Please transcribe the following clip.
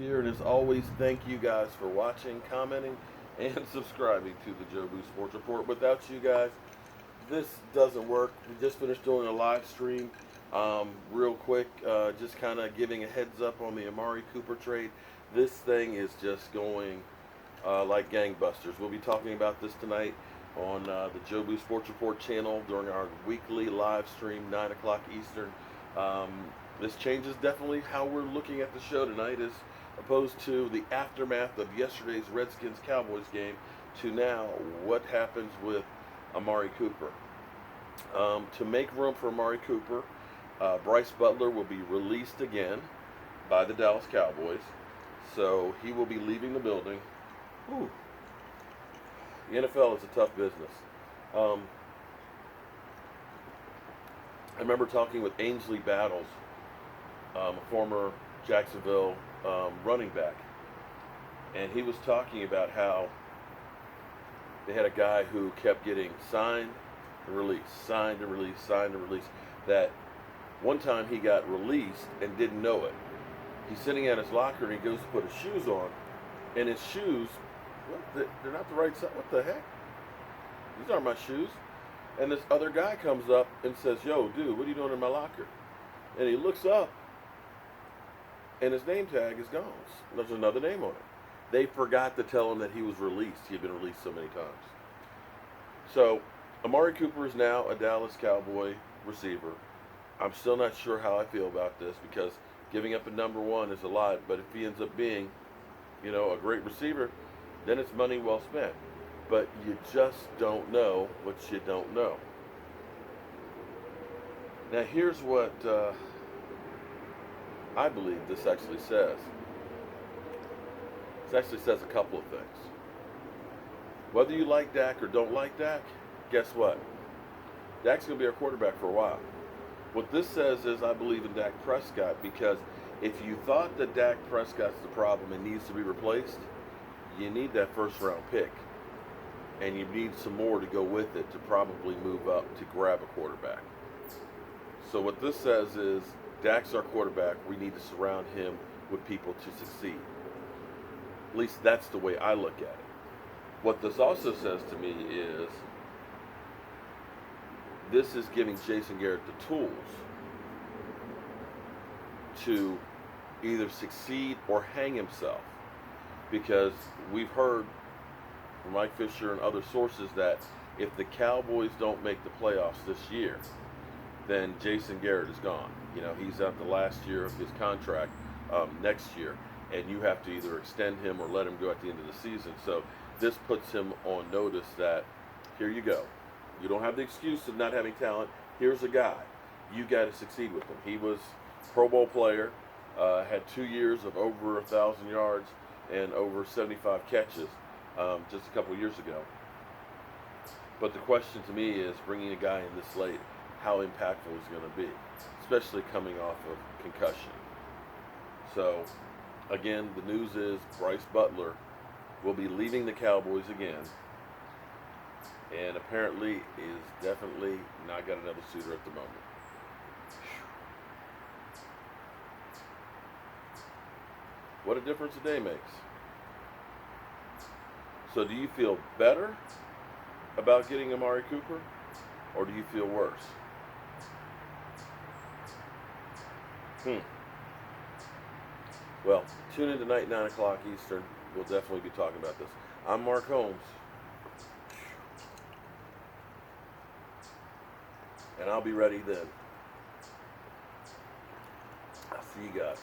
here, and as always, thank you guys for watching, commenting, and subscribing to the Joe Boo Sports Report. Without you guys, this doesn't work. We just finished doing a live stream. Real quick, just kind of giving a heads up on the Amari Cooper trade. This thing is just going like gangbusters. We'll be talking about this tonight on the Joe Boo Sports Report channel during our weekly live stream, 9 o'clock Eastern. This changes definitely how we're looking at the show tonight, as opposed to the aftermath of yesterday's Redskins-Cowboys game to now what happens with Amari Cooper. To make room for Amari Cooper, Brice Butler will be released again by the Dallas Cowboys, so he will be leaving the building. Whew. The NFL is a tough business. I remember talking with Ainsley Battles, a former Jacksonville running back, and he was talking about how they had a guy who kept getting signed and released, signed and released, signed and released, that one time he got released and didn't know it. He's sitting at his locker and he goes to put his shoes on, and his shoes, they're not the right size. What the heck? These aren't my shoes. And this other guy comes up and says, "Yo, dude, what are you doing in my locker?" And he looks up, and his name tag is gone. There's another name on it. They forgot to tell him that he was released. He had been released so many times. So, Amari Cooper is now a Dallas Cowboy receiver. I'm still not sure how I feel about this, because giving up a number one is a lot, but if he ends up being, a great receiver, then it's money well spent. But you just don't know what you don't know. Now, here's what I believe this actually says. This actually says a couple of things. Whether you like Dak or don't like Dak, guess what? Dak's going to be our quarterback for a while. What this says is I believe in Dak Prescott, because if you thought that Dak Prescott's the problem and needs to be replaced, you need that first-round pick. And you need some more to go with it to probably move up to grab a quarterback. So what this says is Dak's our quarterback. We need to surround him with people to succeed. At least that's the way I look at it. What this also says to me is this is giving Jason Garrett the tools to either succeed or hang himself. Because we've heard from Mike Fisher and other sources that if the Cowboys don't make the playoffs this year, then Jason Garrett is gone. He's at the last year of his contract next year, and you have to either extend him or let him go at the end of the season. So this puts him on notice that, here you go. You don't have the excuse of not having talent. Here's a guy. You got to succeed with him. He was Pro Bowl player, had 2 years of over 1,000 yards and over 75 catches just a couple years ago. But the question to me is, bringing a guy in this late, how impactful is going to be, especially coming off of concussion. So, again, the news is Brice Butler will be leaving the Cowboys again, and apparently is definitely not got another suitor at the moment. What a difference a day makes. So do you feel better about getting Amari Cooper, or do you feel worse? Well, tune in tonight, 9 o'clock Eastern. We'll definitely be talking about this. I'm Mark Holmes, and I'll be ready then. I'll see you guys.